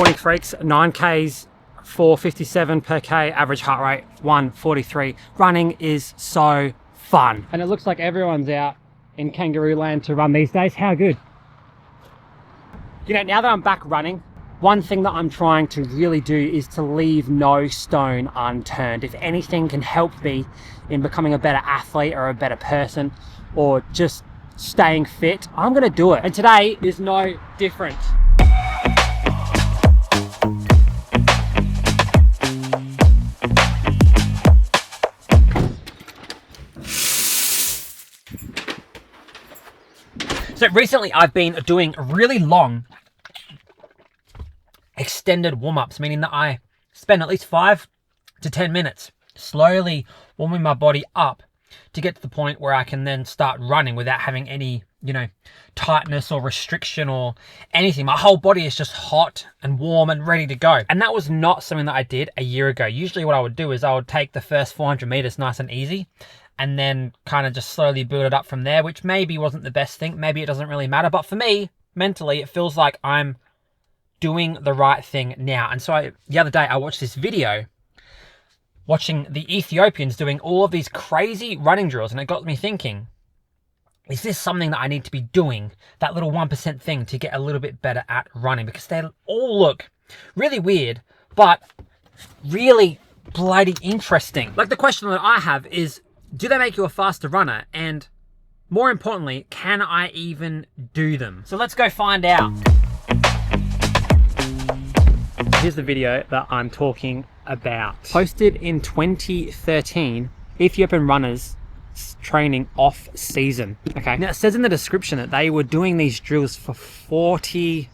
morning freaks, 9Ks, 457 per K, average heart rate 143. Running is so fun. And it looks like everyone's out in kangaroo land to run these days. How good. You know, now that I'm back running, one thing that I'm trying to really do is to leave no stone unturned. If anything can help me in becoming a better athlete or a better person or just staying fit, I'm gonna do it. And today is no different. So recently I've been doing really long extended warm-ups, meaning that I spend at least 5 to 10 minutes slowly warming my body up to get to the point where I can then start running without having any, you know, tightness or restriction or anything. My whole body is just hot and warm and ready to go. And that was not something that I did a year ago. Usually what I would do is I would take the first 400 meters nice and easy and then kind of just slowly build it up from there, which maybe wasn't the best thing. Maybe it doesn't really matter. But for me, mentally, it feels like I'm doing the right thing now. And so the other day I watched this video watching the Ethiopians doing all of these crazy running drills, and it got me thinking, is this something that I need to be doing, that little 1% thing, to get a little bit better at running? Because they all look really weird, but really bloody interesting. Like, the question that I have is, do they make you a faster runner? And more importantly, can I even do them? So let's go find out. Here's the video that I'm talking about. Posted in 2013, Ethiopian runners training off season. Okay, now it says in the description that they were doing these drills for 40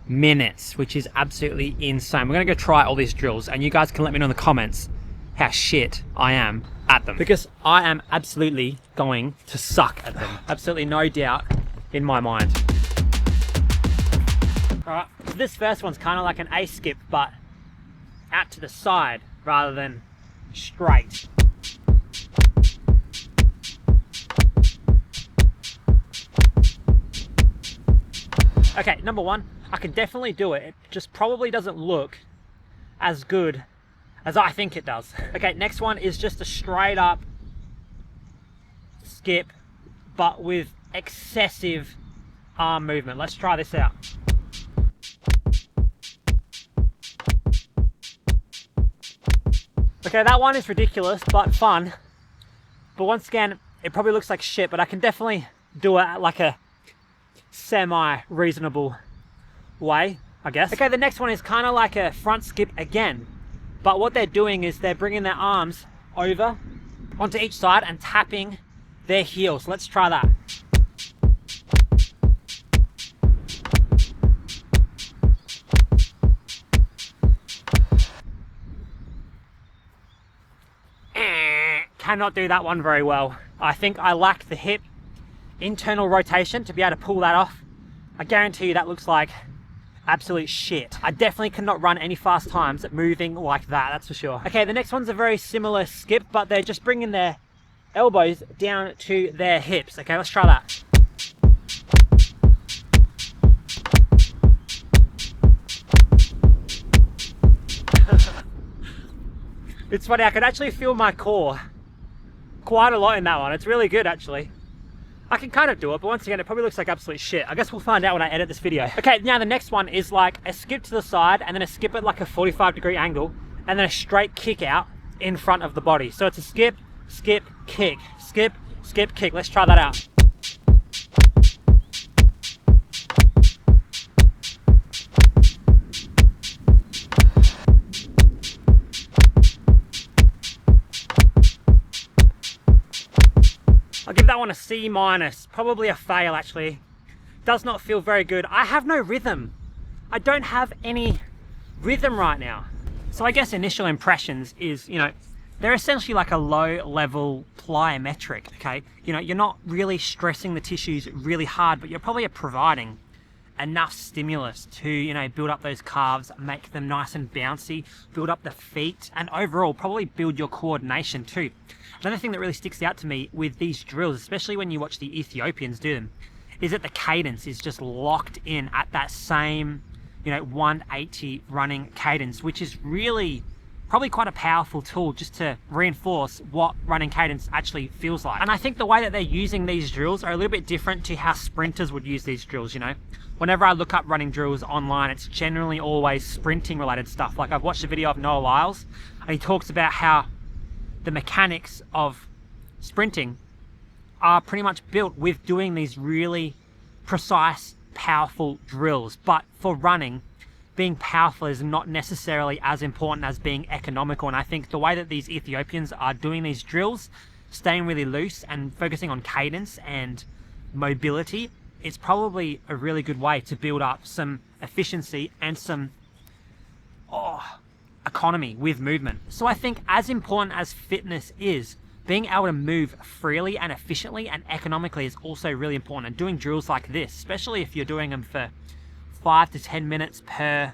minutes, which is absolutely insane. We're gonna go try all these drills and you guys can let me know in the comments how shit I am at them, because I am absolutely going to suck at them. Absolutely no doubt in my mind. All right, so this first one's kind of like an A skip, but out to the side rather than straight. Okay, number one, I can definitely do it. It just probably doesn't look as good as I think it does. Okay, next one is just a straight up skip, but with excessive arm movement. Let's try this out. Okay, that one is ridiculous, but fun. But once again, it probably looks like shit, but I can definitely do it at like a semi-reasonable way, I guess. Okay, the next one is kind of like a front skip again. But what they're doing is they're bringing their arms over onto each side and tapping their heels. Let's try that. Cannot do that one very well. I think I lack the hip internal rotation to be able to pull that off. I guarantee you that looks like absolute shit. I definitely cannot run any fast times moving like that, that's for sure. Okay, the next one's a very similar skip, but they're just bringing their elbows down to their hips. Okay, let's try that. It's funny, I could actually feel my core quite a lot in that one. It's really good, actually. I can kind of do it, but once again, it probably looks like absolute shit. I guess we'll find out when I edit this video. Okay, now the next one is like a skip to the side and then a skip at like a 45-degree angle and then a straight kick out in front of the body. So it's a skip, skip, kick, skip, skip, kick. Let's try that out. I'll give that one a C minus, probably a fail actually. Does not feel very good. I have no rhythm. I don't have any rhythm right now. So I guess initial impressions is, you know, they're essentially like a low level plyometric, okay? You know, you're not really stressing the tissues really hard, but you're probably providing enough stimulus to, you know, build up those calves, make them nice and bouncy, build up the feet, and overall probably build your coordination too. Another thing that really sticks out to me with these drills, especially when you watch the Ethiopians do them, is that the cadence is just locked in at that same you know, 180 running cadence, which is really probably quite a powerful tool just to reinforce what running cadence actually feels like. And I think the way that they're using these drills are a little bit different to how sprinters would use these drills, you know. Whenever I look up running drills online, it's generally always sprinting related stuff. Like I've watched a video of Noah Lyles and he talks about how the mechanics of sprinting are pretty much built with doing these really precise, powerful drills. But for running, being powerful is not necessarily as important as being economical. And I think the way that these Ethiopians are doing these drills, staying really loose and focusing on cadence and mobility, it's probably a really good way to build up some efficiency and some economy with movement. So I think as important as fitness is, being able to move freely and efficiently and economically is also really important. And doing drills like this, especially if you're doing them for 5 to 10 minutes per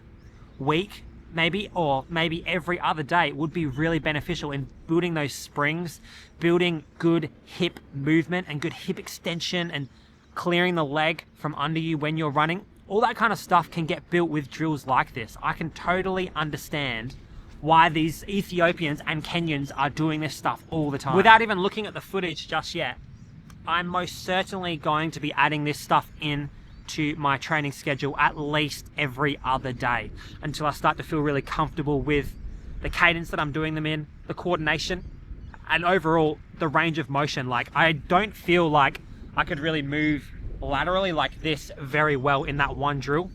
week, maybe, or maybe every other day, would be really beneficial in building those springs, building good hip movement and good hip extension and clearing the leg from under you when you're running. All that kind of stuff can get built with drills like this. I can totally understand why these Ethiopians and Kenyans are doing this stuff all the time. Without even looking at the footage just yet, I'm most certainly going to be adding this stuff in to my training schedule at least every other day until I start to feel really comfortable with the cadence that I'm doing them in, the coordination, and overall the range of motion. Like, I don't feel like I could really move laterally like this very well in that one drill.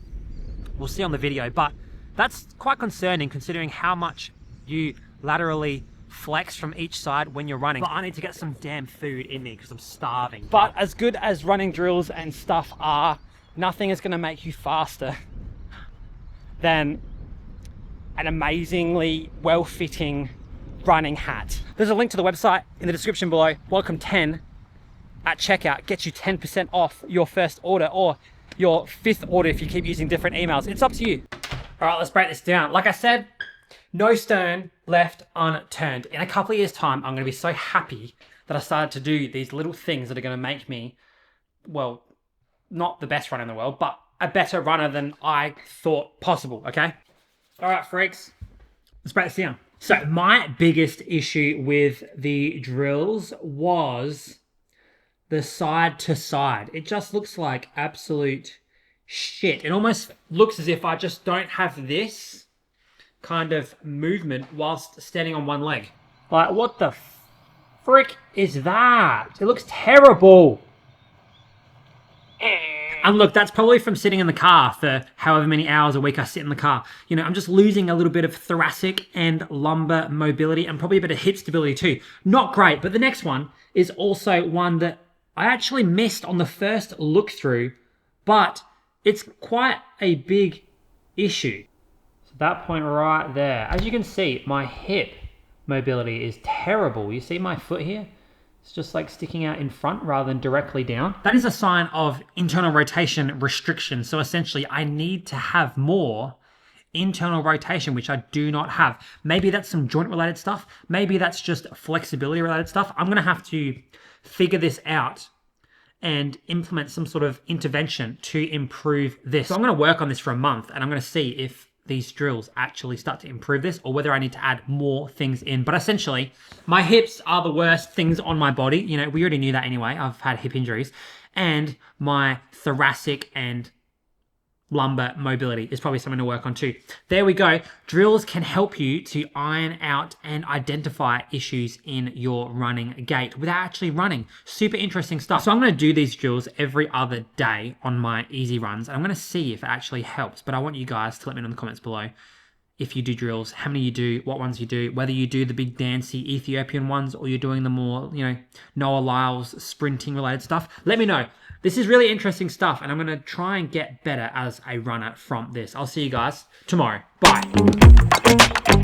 We'll see on the video, but that's quite concerning considering how much you laterally flex from each side when you're running. But I need to get some damn food in me because I'm starving. But as good as running drills and stuff are, nothing is going to make you faster than an amazingly well-fitting running hat. There's a link to the website in the description below. Welcome 10 at checkout gets you 10% off your first order or your 5th order if you keep using different emails. It's up to you. All right, let's break this down. Like I said, no stone left unturned. In a couple of years' time, I'm going to be so happy that I started to do these little things that are going to make me, well, not the best runner in the world, but a better runner than I thought possible, okay? All right, freaks, let's break this down. So my biggest issue with the drills was the side to side. It just looks like absolute shit. It almost looks as if I just don't have this kind of movement whilst standing on one leg. Like, what the frick is that? It looks terrible. And look, that's probably from sitting in the car for however many hours a week I sit in the car. You know, I'm just losing a little bit of thoracic and lumbar mobility and probably a bit of hip stability too. Not great, but the next one is also one that I actually missed on the first look through, but it's quite a big issue. So that point right there, as you can see, my hip mobility is terrible. You see my foot here? It's just like sticking out in front rather than directly down. That is a sign of internal rotation restriction. So essentially I need to have more internal rotation, which I do not have. Maybe that's some joint related stuff. Maybe that's just flexibility related stuff. I'm gonna have to figure this out and implement some sort of intervention to improve this. So I'm going to work on this for a month and I'm going to see if these drills actually start to improve this or whether I need to add more things in. But essentially, my hips are the worst things on my body. You know, we already knew that anyway. I've had hip injuries. And my thoracic and lumbar mobility is probably something to work on too. There we go. Drills can help you to iron out and identify issues in your running gait without actually running. Super interesting stuff. So I'm going to do these drills every other day on my easy runs. And I'm going to see if it actually helps. But I want you guys to let me know in the comments below if you do drills, how many you do, what ones you do, whether you do the big dancy Ethiopian ones or you're doing the more, you know, Noah Lyles sprinting related stuff. Let me know. This is really interesting stuff, and I'm going to try and get better as a runner from this. I'll see you guys tomorrow. Bye.